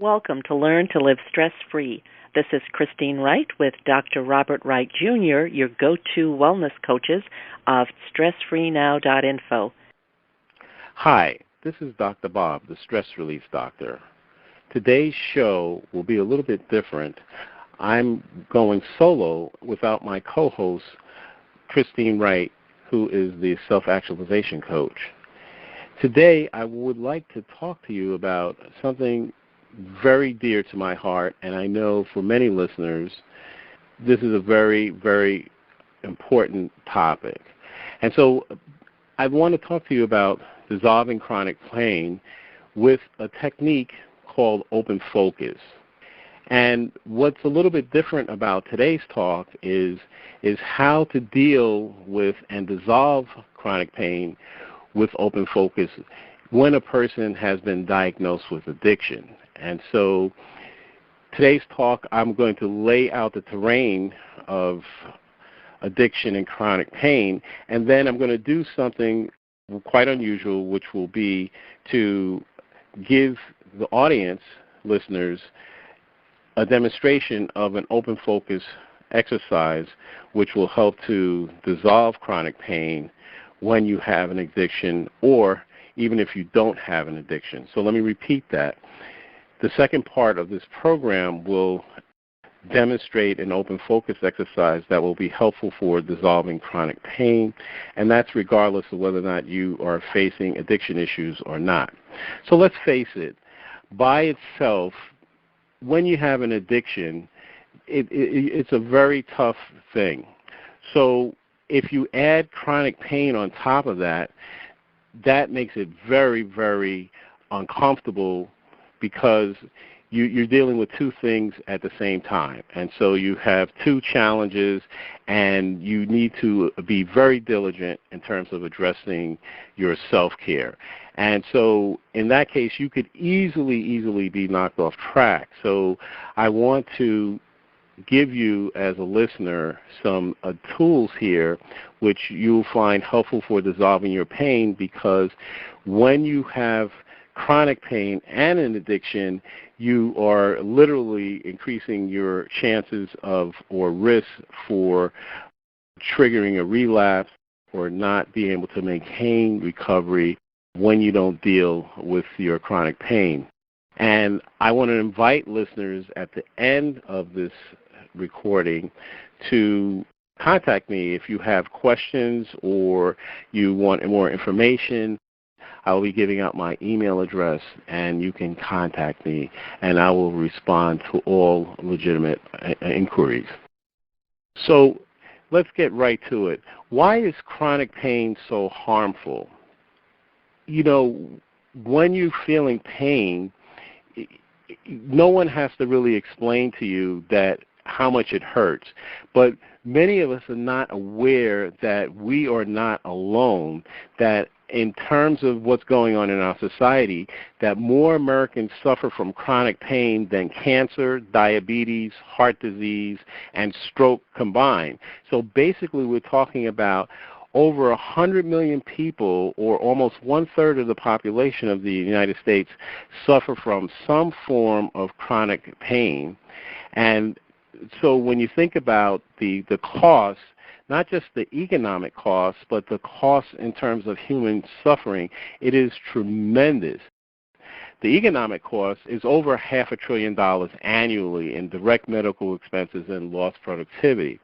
Welcome to Learn to Live Stress-Free. This is Christine Wright with Dr. Robert Wright Jr., your go-to wellness coaches of StressFreeNow.info. Hi, this is Dr. Bob, the Stress Relief Doctor. Today's show will be a little bit different. I'm going solo without my co-host, Christine Wright, who is the self-actualization coach. Today, I would like to talk to you about something very dear to my heart, and I know for many listeners, this is a very, very important topic. And so I want to talk to you about dissolving chronic pain with a technique called open focus. And what's a little bit different about today's talk is how to deal with and dissolve chronic pain with open focus when a person has been diagnosed with addiction. And so today's talk, I'm going to lay out the terrain of addiction and chronic pain, and then I'm going to do something quite unusual, which will be to give the audience, listeners, a demonstration of an open focus exercise which will help to dissolve chronic pain when you have an addiction or even if you don't have an addiction. So let me repeat that. The second part of this program will demonstrate an open focus exercise that will be helpful for dissolving chronic pain, and that's regardless of whether or not you are facing addiction issues or not. So let's face it, by itself, when you have an addiction, it's a very tough thing. So if you add chronic pain on top of that, that makes it very, very uncomfortable because you're dealing with two things at the same time. And so you have two challenges, and you need to be very diligent in terms of addressing your self-care. And so in that case, you could easily be knocked off track. So I want to give you, as a listener, some tools here which you'll find helpful for dissolving your pain, because when you have chronic pain and an addiction, you are literally increasing your chances of or risk for triggering a relapse or not being able to maintain recovery when you don't deal with your chronic pain. And I want to invite listeners at the end of this recording to contact me if you have questions or you want more information. I'll be giving out my email address, and you can contact me, and I will respond to all legitimate inquiries. So let's get right to it. Why is chronic pain so harmful? You know, when you're feeling pain, no one has to really explain to you that how much it hurts. But many of us are not aware that we are not alone, that in terms of what's going on in our society, that more Americans suffer from chronic pain than cancer, diabetes, heart disease, and stroke combined. So basically we're talking about over 100 million people, or almost one-third of the population of the United States, suffer from some form of chronic pain. And so when you think about the cost, not just the economic cost, but the cost in terms of human suffering, it is tremendous. The economic cost is over $500 billion annually in direct medical expenses and lost productivity.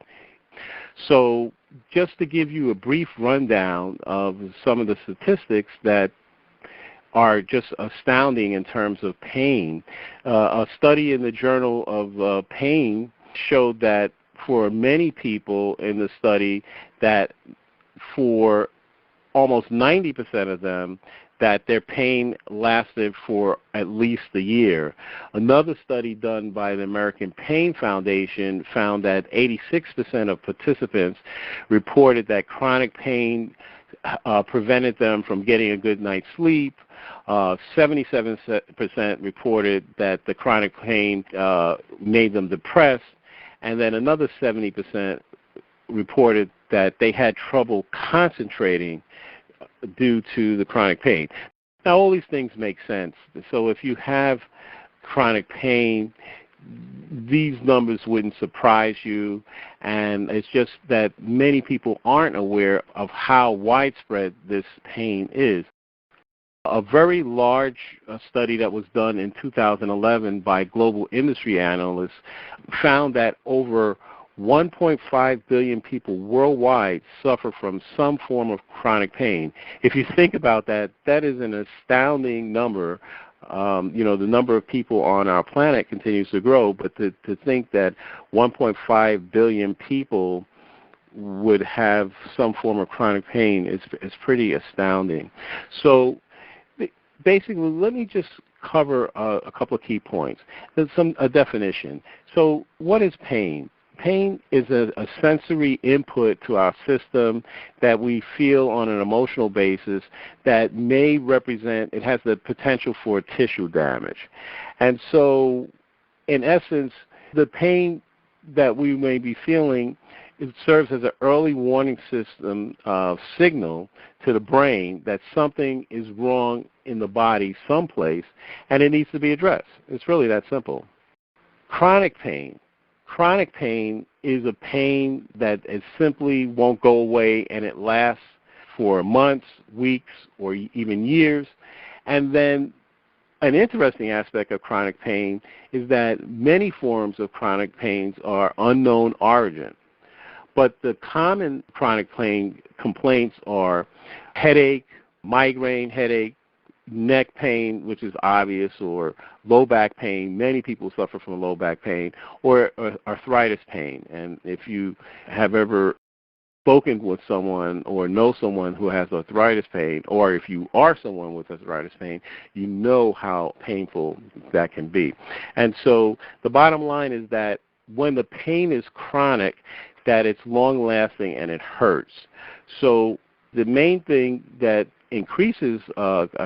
So just to give you a brief rundown of some of the statistics that are just astounding in terms of pain, a study in the Journal of Pain showed that for many people in the study, that for almost 90% of them, that their pain lasted for at least a year. Another study done by the American Pain Foundation found that 86% of participants reported that chronic pain prevented them from getting a good night's sleep. 77% reported that the chronic pain made them depressed. And then another 70% reported that they had trouble concentrating due to the chronic pain. Now, all these things make sense. So if you have chronic pain, these numbers wouldn't surprise you, and it's just that many people aren't aware of how widespread this pain is. A very large study that was done in 2011 by global industry analysts found that over 1.5 billion people worldwide suffer from some form of chronic pain. If you think about that, that is an astounding number. The number of people on our planet continues to grow, but to think that 1.5 billion people would have some form of chronic pain is pretty astounding. So basically, let me just cover a couple of key points. There's a definition. So what is pain? Pain is a sensory input to our system that we feel on an emotional basis that may represent, it has the potential for tissue damage. And so, in essence, the pain that we may be feeling, it serves as an early warning system signal to the brain that something is wrong in the body someplace and it needs to be addressed. It's really that simple. Chronic pain. Chronic pain is a pain that it simply won't go away, and it lasts for months, weeks, or even years. And then an interesting aspect of chronic pain is that many forms of chronic pains are unknown origin. But the common chronic pain complaints are headache, migraine headache, neck pain, which is obvious, or low back pain. Many people suffer from low back pain, or arthritis pain. And if you have ever spoken with someone or know someone who has arthritis pain, or if you are someone with arthritis pain, you know how painful that can be. And so the bottom line is that when the pain is chronic, that it's long-lasting and it hurts. So the main thing that increases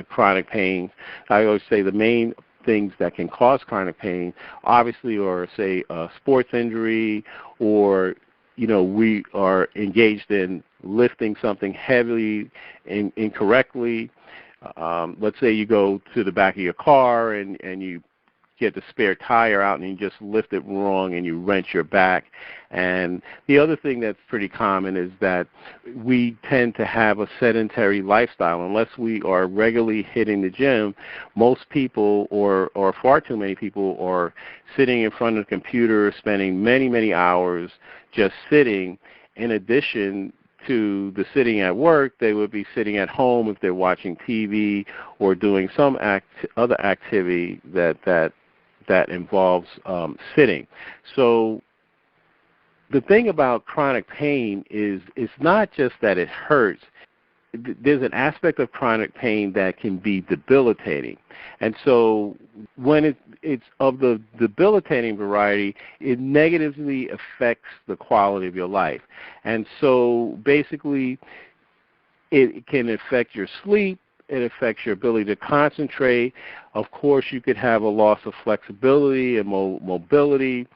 chronic pain, I always say the main things that can cause chronic pain, obviously, are, say, a sports injury, or, we are engaged in lifting something heavily incorrectly. Let's say you go to the back of your car and you get the spare tire out and you just lift it wrong and you wrench your back. And the other thing that's pretty common is that we tend to have a sedentary lifestyle. Unless we are regularly hitting the gym, most people, or far too many people, are sitting in front of the computer, spending many, many hours just sitting. In addition to the sitting at work, they would be sitting at home if they're watching TV or doing some other activity that involves sitting. So the thing about chronic pain is it's not just that it hurts. There's an aspect of chronic pain that can be debilitating. And so when it's of the debilitating variety, it negatively affects the quality of your life. And so basically it can affect your sleep. It affects your ability to concentrate. Of course, you could have a loss of flexibility and mobility.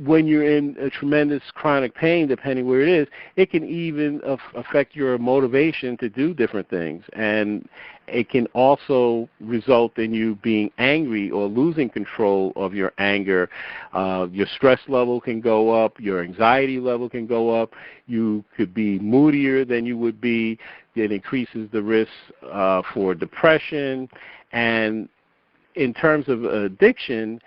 When you're in a tremendous chronic pain, depending where it is, it can even affect your motivation to do different things. And it can also result in you being angry or losing control of your anger. Your stress level can go up. Your anxiety level can go up. You could be moodier than you would be. It increases the risk for depression. And in terms of addiction,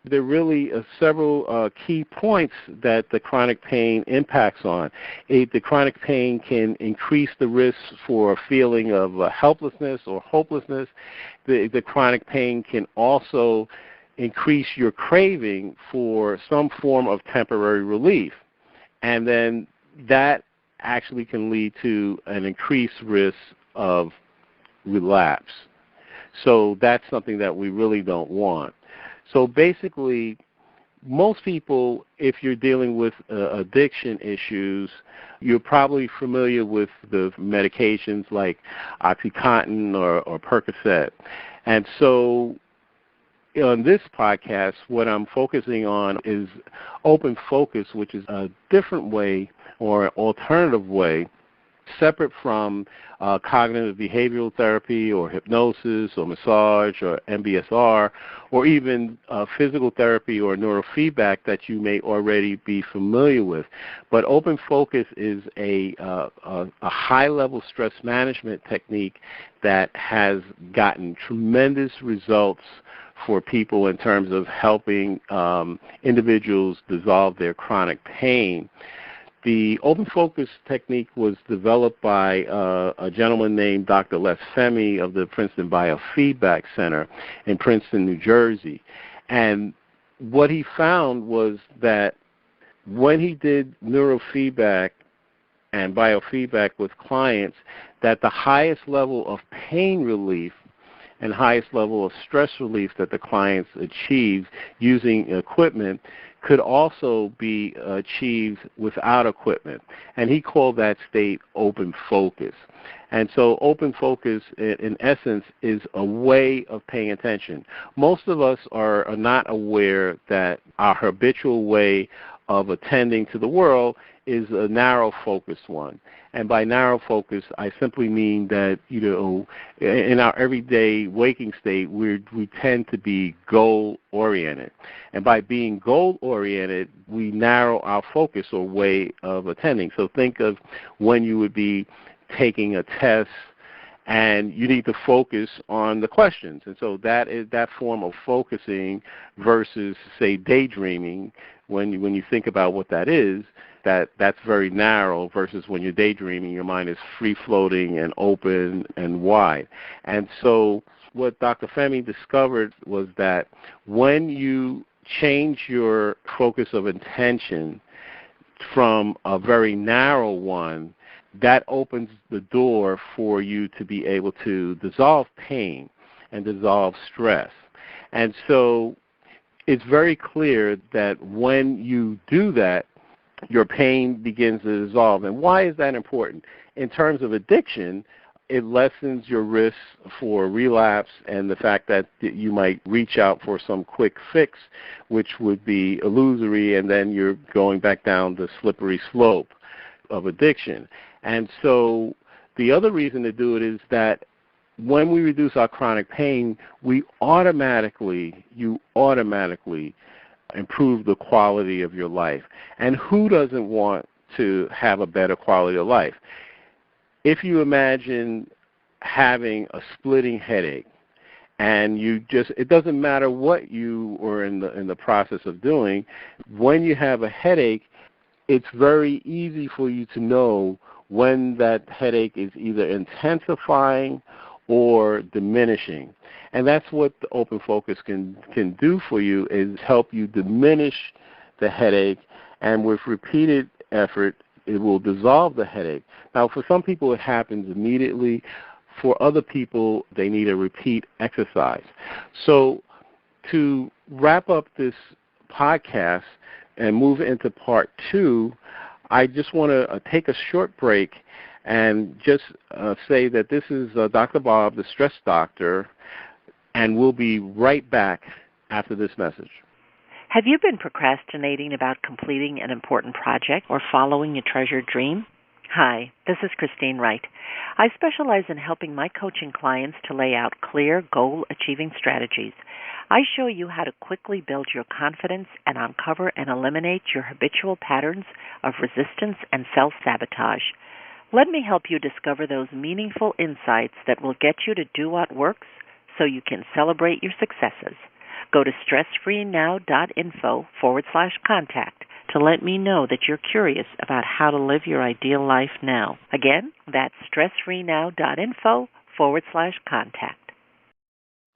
there really are several key points that the chronic pain impacts on. The chronic pain can increase the risk for a feeling of helplessness or hopelessness. The chronic pain can also increase your craving for some form of temporary relief. And then that actually can lead to an increased risk of relapse. So that's something that we really don't want. So basically, most people, if you're dealing with addiction issues, you're probably familiar with the medications like OxyContin or Percocet. And so on this podcast, what I'm focusing on is open focus, which is a different way or alternative way separate from cognitive behavioral therapy or hypnosis or massage or MBSR or even physical therapy or neurofeedback that you may already be familiar with. But open focus is a high-level stress management technique that has gotten tremendous results for people in terms of helping individuals dissolve their chronic pain. The open focus technique was developed by a gentleman named Dr. Les Femi of the Princeton Biofeedback Center in Princeton, New Jersey. And what he found was that when he did neurofeedback and biofeedback with clients, that the highest level of pain relief and highest level of stress relief that the clients achieved using equipment could also be achieved without equipment. And he called that state open focus. And so open focus, in essence, is a way of paying attention. Most of us are not aware that our habitual way of attending to the world is a narrow focused one. And by narrow focus, I simply mean that, in our everyday waking state, we tend to be goal-oriented. And by being goal-oriented, we narrow our focus or way of attending. So think of when you would be taking a test and you need to focus on the questions. And so that is that form of focusing versus, say, daydreaming. When you think about what that is, that's very narrow versus when you're daydreaming, your mind is free-floating and open and wide. And so what Dr. Femi discovered was that when you change your focus of intention from a very narrow one, that opens the door for you to be able to dissolve pain and dissolve stress. And so it's very clear that when you do that, your pain begins to dissolve. And why is that important? In terms of addiction, it lessens your risk for relapse and the fact that you might reach out for some quick fix, which would be illusory, and then you're going back down the slippery slope of addiction. And so the other reason to do it is that when we reduce our chronic pain, you automatically improve the quality of your life. And who doesn't want to have a better quality of life? If you imagine having a splitting headache, and it doesn't matter what you were in the process of doing, when you have a headache, it's very easy for you to know when that headache is either intensifying or diminishing. And that's what the open focus can do for you, is help you diminish the headache, and with repeated effort, it will dissolve the headache. Now, for some people, it happens immediately. For other people, they need a repeat exercise. So to wrap up this podcast and move into part 2, I just want to take a short break and just say that this is Dr. Bob, the stress doctor, and we'll be right back after this message. Have you been procrastinating about completing an important project or following a treasured dream? Hi, this is Christine Wright. I specialize in helping my coaching clients to lay out clear, goal-achieving strategies. I show you how to quickly build your confidence and uncover and eliminate your habitual patterns of resistance and self-sabotage. Let me help you discover those meaningful insights that will get you to do what works so you can celebrate your successes. Go to stressfreenow.info/contact to let me know that you're curious about how to live your ideal life now. Again, that's stressfreenow.info/contact.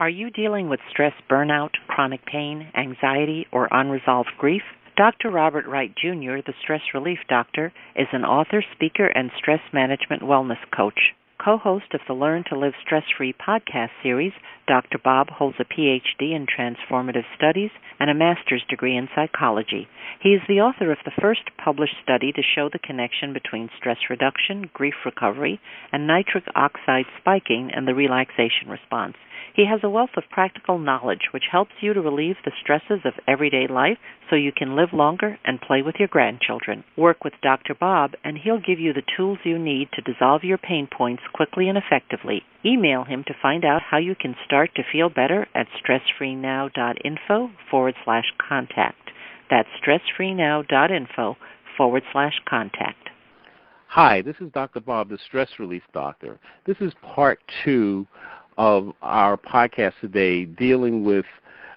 Are you dealing with stress, burnout, chronic pain, anxiety, or unresolved grief? Dr. Robert Wright, Jr., the Stress Relief Doctor, is an author, speaker, and stress management wellness coach. Co-host of the Learn to Live Stress-Free podcast series, Dr. Bob holds a Ph.D. in Transformative Studies and a master's degree in psychology. He is the author of the first published study to show the connection between stress reduction, grief recovery, and nitric oxide spiking and the relaxation response. He has a wealth of practical knowledge which helps you to relieve the stresses of everyday life so you can live longer and play with your grandchildren. Work with Dr. Bob, and he'll give you the tools you need to dissolve your pain points quickly and effectively. Email him to find out how you can start to feel better at stressfreenow.info/contact. That's stressfreenow.info/contact. Hi, this is Dr. Bob, the Stress Relief Doctor. This is part 2 of our podcast today dealing with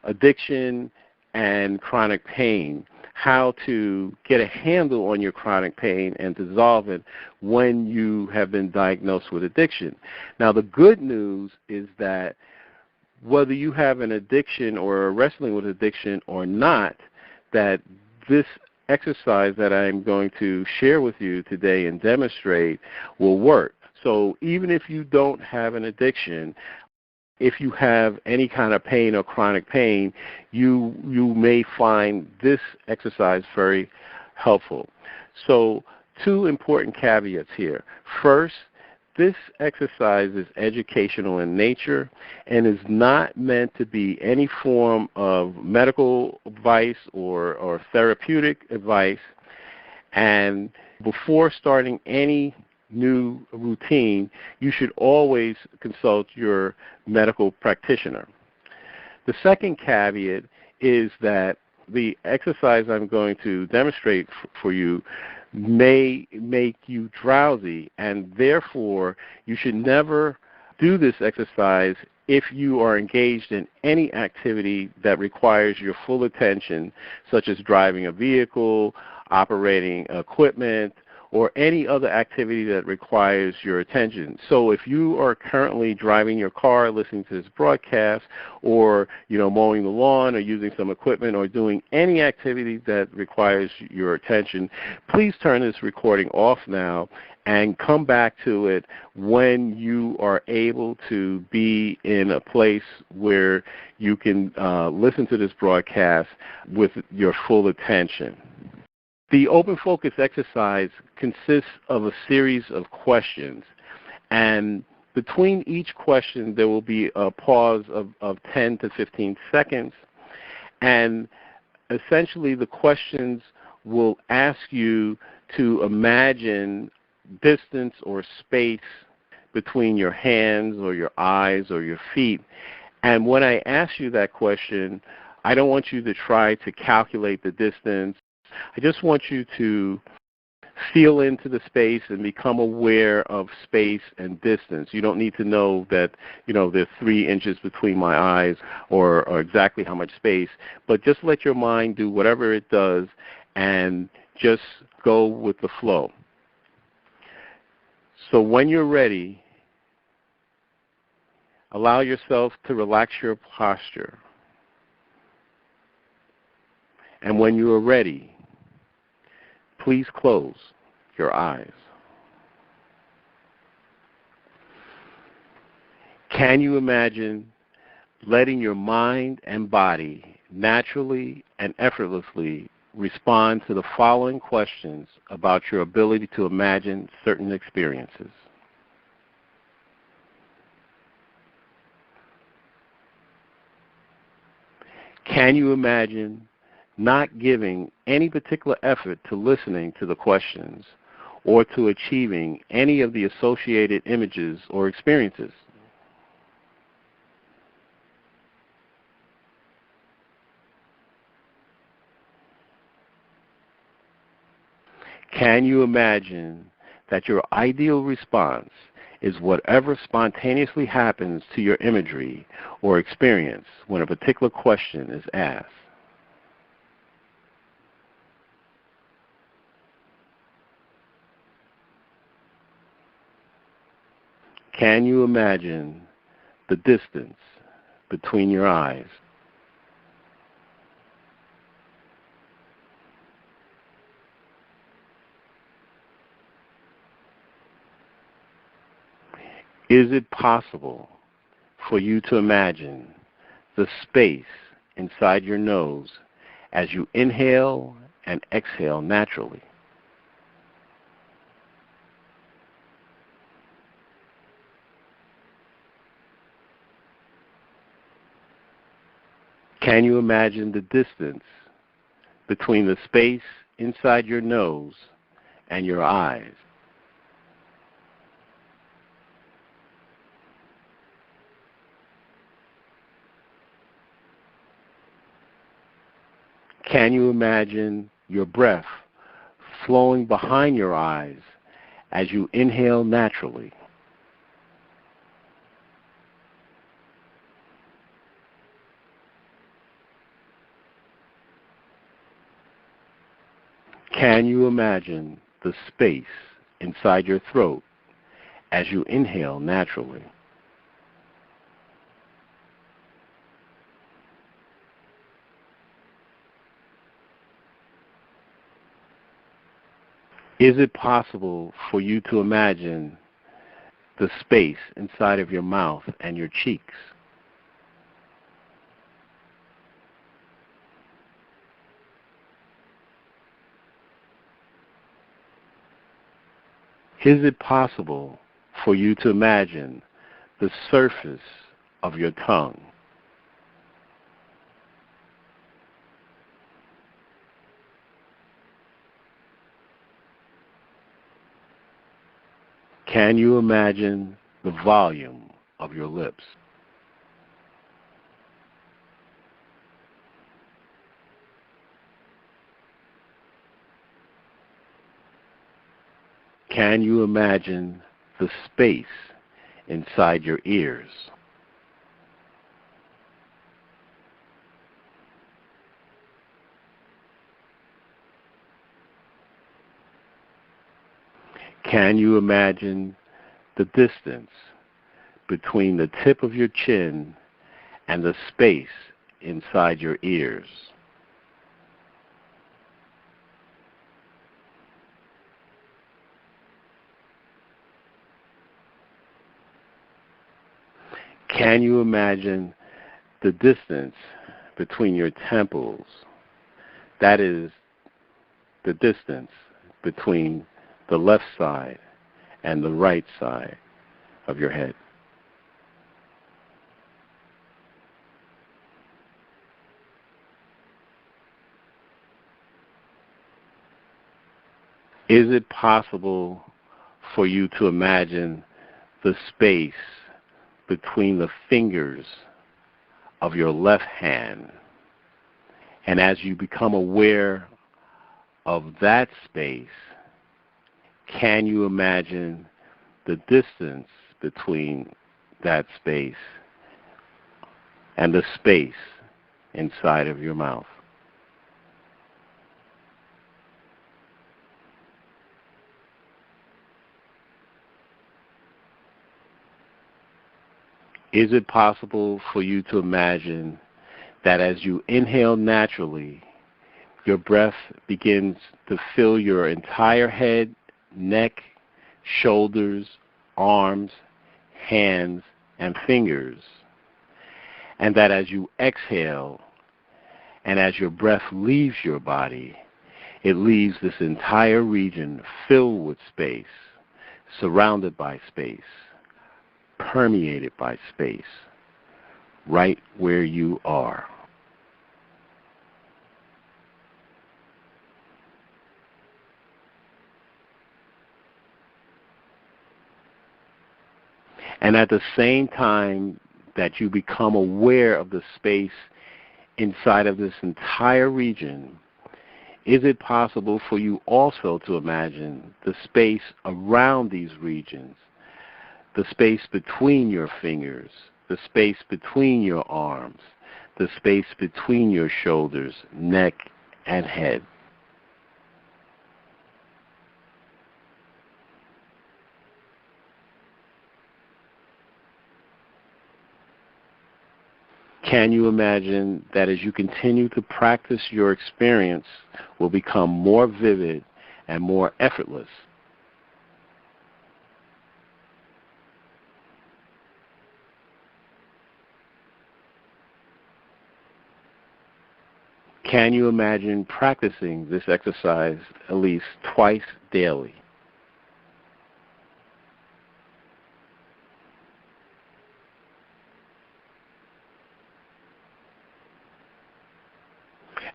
addiction and chronic pain, how to get a handle on your chronic pain and dissolve it when you have been diagnosed with addiction. Now, the good news is that whether you have an addiction or are wrestling with addiction or not, that this exercise that I'm going to share with you today and demonstrate will work. So even if you don't have an addiction, if you have any kind of pain or chronic pain, you may find this exercise very helpful. So 2 important caveats here. First, this exercise is educational in nature and is not meant to be any form of medical advice or therapeutic advice. And before starting any new routine, you should always consult your medical practitioner. The second caveat is that the exercise I'm going to demonstrate for you may make you drowsy, and therefore you should never do this exercise if you are engaged in any activity that requires your full attention, such as driving a vehicle, operating equipment, or any other activity that requires your attention. So if you are currently driving your car, listening to this broadcast, or mowing the lawn or using some equipment or doing any activity that requires your attention, please turn this recording off now and come back to it when you are able to be in a place where you can listen to this broadcast with your full attention. The open focus exercise consists of a series of questions, and between each question there will be a pause of 10 to 15 seconds, and essentially the questions will ask you to imagine distance or space between your hands or your eyes or your feet. And when I ask you that question, I don't want you to try to calculate the distance. I just want you to feel into the space and become aware of space and distance. You don't need to know that, there's 3 inches between my eyes or exactly how much space, but just let your mind do whatever it does and just go with the flow. So when you're ready, allow yourself to relax your posture. And when you are ready, please close your eyes. Can you imagine letting your mind and body naturally and effortlessly respond to the following questions about your ability to imagine certain experiences? Can you imagine not giving any particular effort to listening to the questions or to achieving any of the associated images or experiences? Can you imagine that your ideal response is whatever spontaneously happens to your imagery or experience when a particular question is asked? Can you imagine the distance between your eyes? Is it possible for you to imagine the space inside your nose as you inhale and exhale naturally? Can you imagine the distance between the space inside your nose and your eyes. Can you imagine your breath flowing behind your eyes as you inhale naturally? Can you imagine the space inside your throat as you inhale naturally? Is it possible for you to imagine the space inside of your mouth and your cheeks? Is it possible for you to imagine the surface of your tongue? Can you imagine the volume of your lips? Can you imagine the space inside your ears? Can you imagine the distance between the tip of your chin and the space inside your ears? Can you imagine the distance between your temples? That is the distance between the left side and the right side of your head. Is it possible for you to imagine the space between the fingers of your left hand? And as you become aware of that space, can you imagine the distance between that space and the space inside of your mouth? Is it possible for you to imagine that as you inhale naturally, your breath begins to fill your entire head, neck, shoulders, arms, hands, and fingers, and that as you exhale and as your breath leaves your body, it leaves this entire region filled with space, surrounded by space, permeated by space, right where you are. And at the same time that you become aware of the space inside of this entire region, is it possible for you also to imagine the space around these regions, the space between your fingers, the space between your arms, the space between your shoulders, neck, and head? Can you imagine that as you continue to practice, your experience will become more vivid and more effortless? Can you imagine practicing this exercise at least twice daily?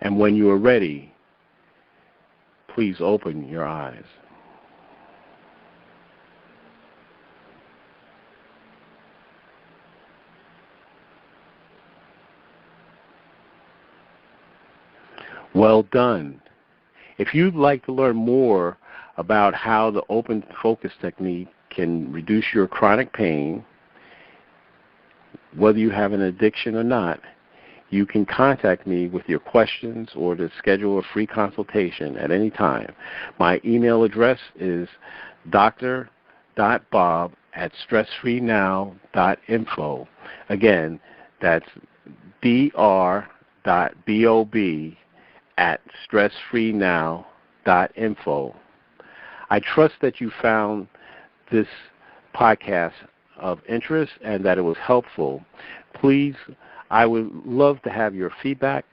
And when you are ready, please open your eyes. Well done. If you'd like to learn more about how the open focus technique can reduce your chronic pain, whether you have an addiction or not, you can contact me with your questions or to schedule a free consultation at any time. My email address is dr.bob@stressfreenow.info. Again, that's dr.bob@stressfreenow.info. I trust that you found this podcast of interest and that it was helpful. Please, I would love to have your feedback.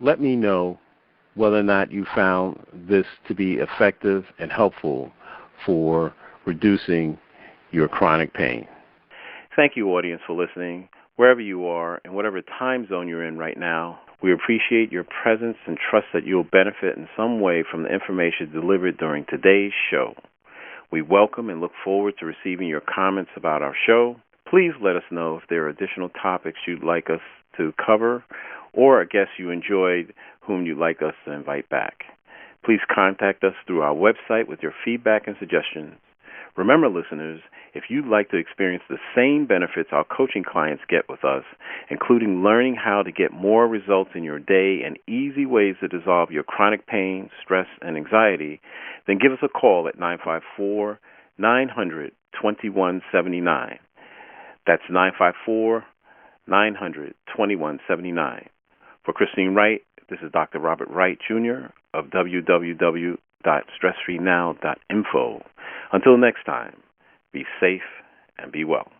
Let me know whether or not you found this to be effective and helpful for reducing your chronic pain. Thank you, audience, for listening. Wherever you are and whatever time zone you're in right now, we appreciate your presence and trust that you'll benefit in some way from the information delivered during today's show. We welcome and look forward to receiving your comments about our show. Please let us know if there are additional topics you'd like us to cover or a guest you enjoyed whom you'd like us to invite back. Please contact us through our website with your feedback and suggestions. Remember, listeners, if you'd like to experience the same benefits our coaching clients get with us, including learning how to get more results in your day and easy ways to dissolve your chronic pain, stress, and anxiety, then give us a call at 954-900-2179. That's 954-900-2179. For Christine Wright, this is Dr. Robert Wright, Jr. of www.stressfreenow.info. Until next time, be safe and be well.